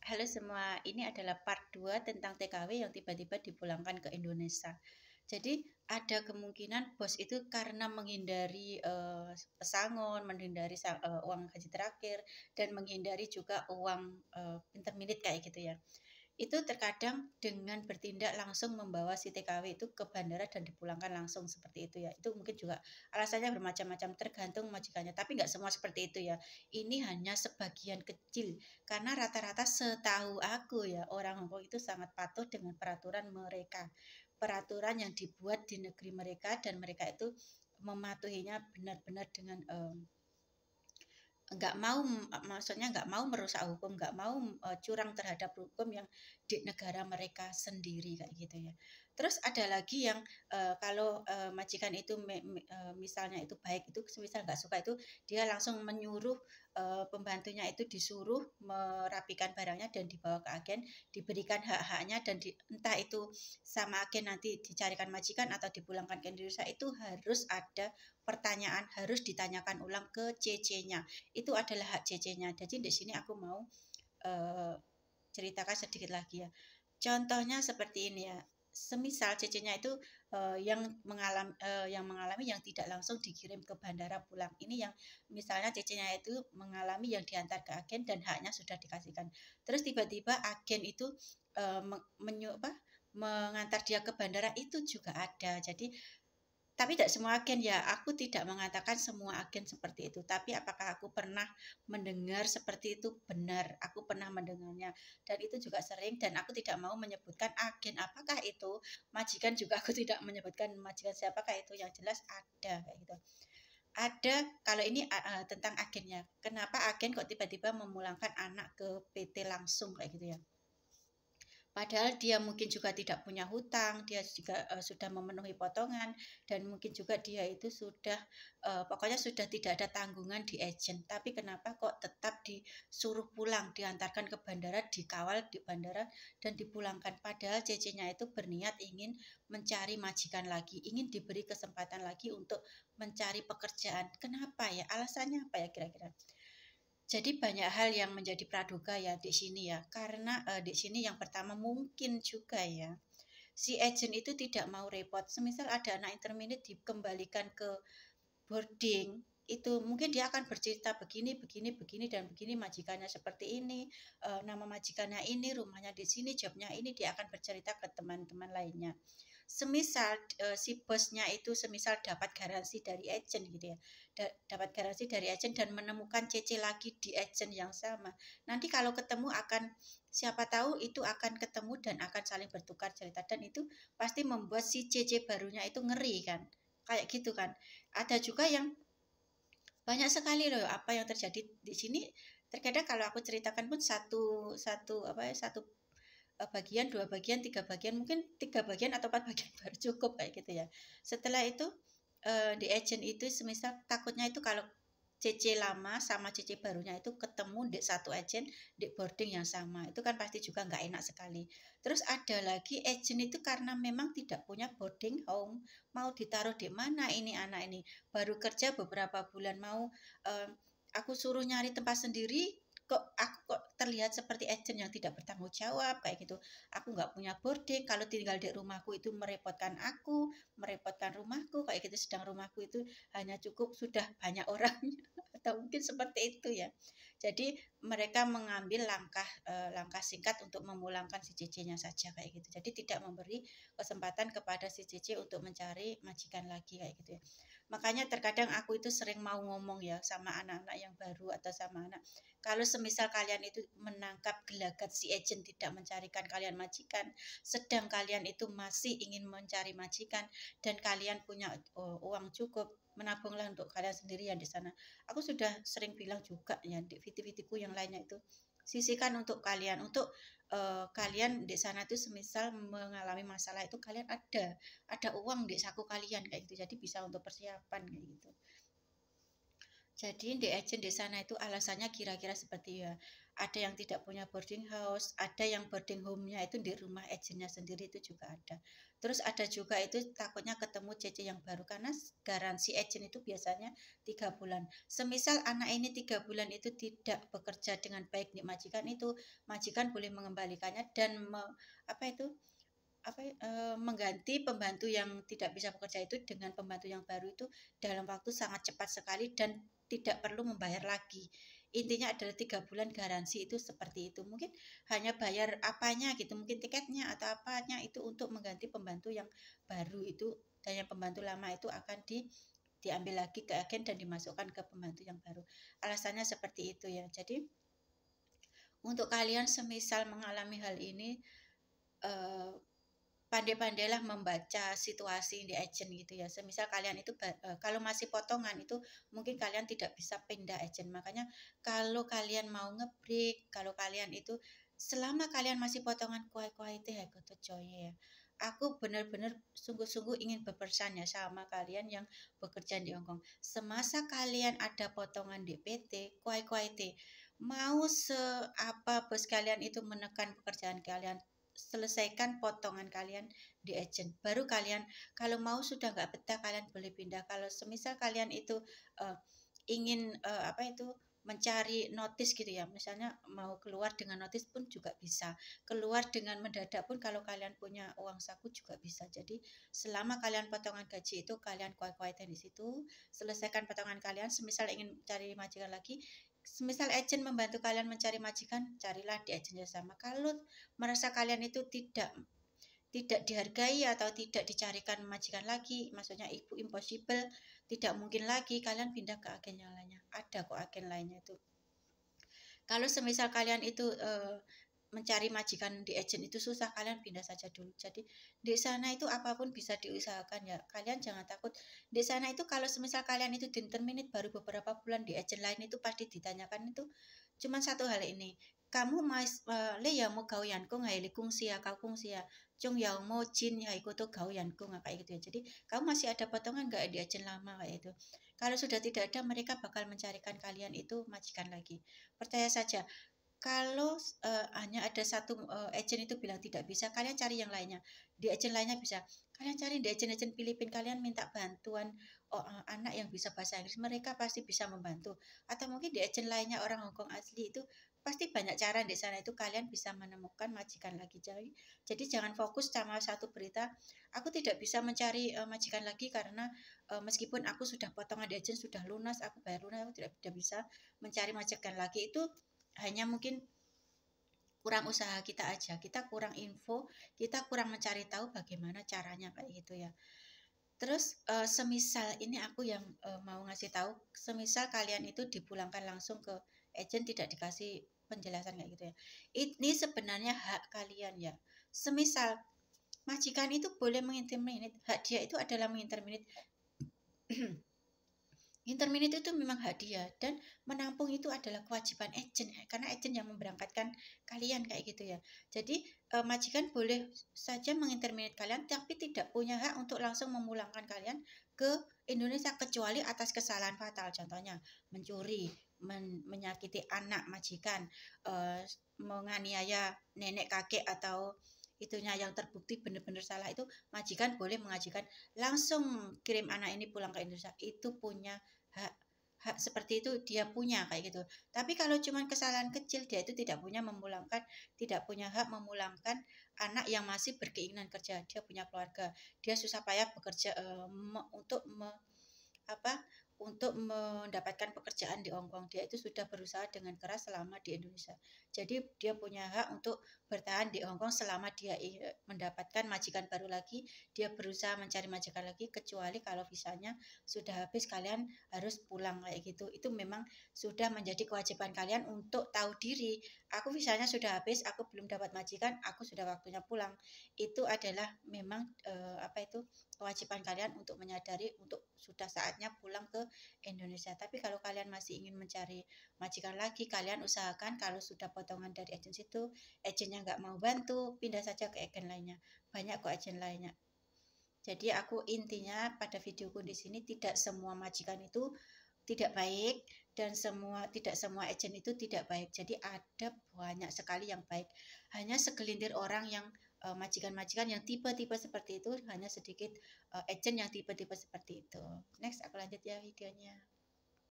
Halo semua, ini adalah part 2 tentang TKW yang tiba-tiba dipulangkan ke Indonesia. Jadi ada kemungkinan bos itu karena menghindari pesangon, menghindari uang gaji terakhir, dan menghindari juga uang intermediate kayak gitu ya. Itu terkadang dengan bertindak langsung membawa si TKW itu ke bandara dan dipulangkan langsung seperti itu ya. Itu mungkin juga alasannya bermacam-macam tergantung majikannya. Tapi nggak semua seperti itu ya. Ini hanya sebagian kecil. Karena rata-rata setahu aku ya, orang Hongkong itu sangat patuh dengan peraturan mereka. Peraturan yang dibuat di negeri mereka dan mereka itu mematuhinya benar-benar dengan nggak mau, maksudnya nggak mau merusak hukum, nggak mau curang terhadap hukum yang di negara mereka sendiri kayak gitu ya. Terus ada lagi yang kalau majikan itu misalnya itu baik, itu misal nggak suka itu dia langsung menyuruh pembantunya itu disuruh merapikan barangnya dan dibawa ke agen, diberikan hak-haknya dan entah itu sama agen nanti dicarikan majikan atau dipulangkan ke Indonesia, itu harus ada pertanyaan, harus ditanyakan ulang ke CC-nya. Itu adalah hak CC-nya. Jadi di sini aku mau uh, ceritakan sedikit lagi ya. Contohnya seperti ini ya. Semisal CC-nya itu yang mengalami yang tidak langsung dikirim ke bandara pulang. Ini yang misalnya CC-nya itu mengalami yang diantar ke agen dan haknya sudah dikasihkan. Terus tiba-tiba agen itu uh, mengantar dia ke bandara, itu juga ada. Jadi tapi tidak semua agen ya, aku tidak mengatakan semua agen seperti itu. Tapi apakah aku pernah mendengar seperti itu? Benar, aku pernah mendengarnya. Dan itu juga sering, dan aku tidak mau menyebutkan agen apakah itu. Majikan juga aku tidak menyebutkan majikan siapakah itu. Yang jelas ada kayak gitu. Ada, kalau ini tentang agennya. Kenapa agen kok tiba-tiba memulangkan anak ke PT langsung kayak gitu ya. Padahal dia mungkin juga tidak punya hutang, dia juga sudah memenuhi potongan, dan mungkin juga dia itu sudah pokoknya sudah tidak ada tanggungan di agent. Tapi kenapa kok tetap disuruh pulang, diantarkan ke bandara, dikawal di bandara dan dipulangkan? Padahal CC-nya itu berniat ingin mencari majikan lagi, ingin diberi kesempatan lagi untuk mencari pekerjaan. Kenapa ya? Alasannya apa ya kira-kira? Jadi banyak hal yang menjadi praduga ya di sini ya. Karena di sini yang pertama mungkin juga ya, si agent itu tidak mau repot. Semisal ada anak intermediate dikembalikan ke boarding, itu mungkin dia akan bercerita begini, begini, begini, dan begini, majikannya seperti ini, nama majikannya ini, rumahnya di sini, jobnya ini, dia akan bercerita ke teman-teman lainnya. Semisal si bosnya itu semisal dapat garansi dari agent gitu ya, dapat garansi dari agent dan menemukan CC lagi di agent yang sama, nanti kalau ketemu akan, siapa tahu itu akan ketemu dan akan saling bertukar cerita, dan itu pasti membuat si CC barunya itu ngeri kan, kayak gitu kan. Ada juga yang banyak sekali loh apa yang terjadi di sini. Terkadang kalau aku ceritakan pun satu satu apa ya, satu bagian, dua bagian, tiga bagian, mungkin tiga bagian atau empat bagian baru cukup kayak gitu ya. Setelah itu di agent itu semisal takutnya itu kalau CC lama sama CC barunya itu ketemu di satu agent di boarding yang sama, itu kan pasti juga nggak enak sekali. Terus ada lagi agent itu karena memang tidak punya boarding home, mau ditaruh di mana ini anak ini, baru kerja beberapa bulan, mau aku suruh nyari tempat sendiri, kok aku kok terlihat seperti agent yang tidak bertanggung jawab kayak gitu. Aku nggak punya boarding, kalau tinggal di rumahku itu merepotkan aku, merepotkan rumahku kayak gitu, sedang rumahku itu hanya cukup sudah banyak orangnya atau mungkin seperti itu ya. Jadi mereka mengambil langkah singkat untuk memulangkan si CC-nya saja kayak gitu. Jadi tidak memberi kesempatan kepada si CC untuk mencari majikan lagi kayak gitu ya. Makanya terkadang aku itu sering mau ngomong ya sama anak-anak yang baru atau sama anak, kalau semisal kalian itu menangkap gelagat si agent tidak mencarikan kalian majikan, sedang kalian itu masih ingin mencari majikan dan kalian punya uang cukup, menabunglah untuk kalian sendiri yang di sana. Aku sudah sering bilang juga ya di video-videoku yang lainnya itu, sisihkan untuk kalian, untuk kalian di sana itu semisal mengalami masalah itu kalian ada uang di saku kalian kayak gitu, jadi bisa untuk persiapan kayak gitu. Jadi di agent di sana itu alasannya kira-kira seperti ya, ada yang tidak punya boarding house, ada yang boarding home-nya itu di rumah agennya sendiri, itu juga ada. Terus ada juga itu takutnya ketemu CC yang baru, karena garansi agen itu biasanya 3 bulan. Semisal anak ini 3 bulan itu tidak bekerja dengan baik di majikan, itu majikan boleh mengembalikannya dan mengganti pembantu yang tidak bisa bekerja itu dengan pembantu yang baru itu dalam waktu sangat cepat sekali dan tidak perlu membayar lagi. Intinya adalah 3 bulan garansi, itu seperti itu. Mungkin hanya bayar apanya gitu, mungkin tiketnya atau apanya itu untuk mengganti pembantu yang baru itu, dan yang pembantu lama itu akan diambil lagi ke agen dan dimasukkan ke pembantu yang baru. Alasannya seperti itu ya. Jadi untuk kalian semisal mengalami hal ini, pandai-pandailah membaca situasi di agent gitu ya. Semisal kalian itu kalau masih potongan itu mungkin kalian tidak bisa pindah agent. Makanya kalau kalian mau ngebreak, kalau kalian itu selama kalian masih potongan kuai-kuai teh gitu coy ya. Aku benar-benar sungguh-sungguh ingin berpesan ya sama kalian yang bekerja di Hongkong. Semasa kalian ada potongan DPT, kuai-kuai teh, mau seapa bos kalian itu menekan pekerjaan kalian, selesaikan potongan kalian di agent. Baru kalian kalau mau sudah nggak betah kalian boleh pindah. Kalau semisal kalian itu ingin mencari notis gitu ya, misalnya mau keluar dengan notis pun juga bisa, keluar dengan mendadak pun kalau kalian punya uang saku juga bisa. Jadi selama kalian potongan gaji itu kalian kuat-kuatin di situ, selesaikan potongan kalian. Semisal ingin cari majikan lagi, semisal agent membantu kalian mencari majikan, carilah di agent yang sama. Kalau merasa kalian itu tidak dihargai atau tidak dicarikan majikan lagi, maksudnya ibu impossible, tidak mungkin lagi, kalian pindah ke agen yang lainnya. Ada kok agen lainnya itu. Kalau semisal kalian itu mencari majikan di agent itu susah, kalian pindah saja dulu. Jadi di sana itu apapun bisa diusahakan ya. Kalian jangan takut. Di sana itu kalau semisal kalian itu determinate baru beberapa bulan di agent lain itu pasti ditanyakan itu cuma satu hal ini. Kamu le ya mau kau yankung hai li kungsi ya kau kungsi ya cung yang mau jin ya ikut tuh kau yankung kayak gitu ya. Jadi kamu masih ada potongan nggak di agent lama kayak itu. Kalau sudah tidak ada, mereka bakal mencarikan kalian itu majikan lagi. Percaya saja, kalau hanya ada satu agent itu bilang tidak bisa, kalian cari yang lainnya. Di agent lainnya bisa. Kalian cari di agent-agent Filipina, kalian minta bantuan anak yang bisa bahasa Inggris, mereka pasti bisa membantu. Atau mungkin di agent lainnya orang Hongkong asli itu pasti banyak cara di sana itu kalian bisa menemukan majikan lagi. Jadi jangan fokus sama satu berita. Aku tidak bisa mencari majikan lagi karena meskipun aku sudah potongan di agent sudah lunas, aku bayar lunas, aku tidak bisa mencari majikan lagi. Itu hanya mungkin kurang usaha kita aja, kita kurang info, kita kurang mencari tahu bagaimana caranya kayak gitu ya. Terus semisal ini aku yang mau ngasih tahu, semisal kalian itu dipulangkan langsung ke agent, tidak dikasih penjelasan kayak gitu ya. Ini sebenarnya hak kalian ya. Semisal majikan itu boleh menginterminate, hak dia itu adalah menginterminate. Interminate itu memang hak dia, dan menampung itu adalah kewajiban agent karena agent yang memberangkatkan kalian kayak gitu ya. Jadi majikan boleh saja menginterminate kalian tapi tidak punya hak untuk langsung memulangkan kalian ke Indonesia kecuali atas kesalahan fatal, contohnya mencuri, menyakiti anak majikan, menganiaya nenek kakek atau itunya yang terbukti benar-benar salah, itu majikan boleh mengajukan langsung kirim anak ini pulang ke Indonesia. Itu punya hak seperti itu, dia punya kayak gitu. Tapi kalau cuma kesalahan kecil, dia itu tidak punya hak memulangkan anak yang masih berkeinginan kerja. Dia punya keluarga, dia susah payah bekerja untuk mendapatkan pekerjaan di Hongkong. Dia itu sudah berusaha dengan keras selama di Indonesia. Jadi dia punya hak untuk bertahan di Hongkong selama dia mendapatkan majikan baru lagi. Dia berusaha mencari majikan lagi, kecuali kalau visanya sudah habis, kalian harus pulang kayak gitu. Itu memang sudah menjadi kewajiban kalian untuk tahu diri. Aku visanya sudah habis, aku belum dapat majikan, aku sudah waktunya pulang. Itu adalah memang kewajiban kalian untuk menyadari untuk sudah saatnya pulang ke Indonesia. Tapi kalau kalian masih ingin mencari majikan lagi, kalian usahakan kalau sudah potongan dari agensi itu, agennya nggak mau bantu, pindah saja ke agen lainnya. Banyak kok agen lainnya. Jadi aku intinya pada videoku di sini, tidak semua majikan itu tidak baik dan tidak semua agent itu tidak baik. Jadi ada banyak sekali yang baik. Hanya segelintir orang yang majikan-majikan yang tipe-tipe seperti itu, hanya sedikit agent yang tipe-tipe seperti itu. Next, aku lanjut ya videonya.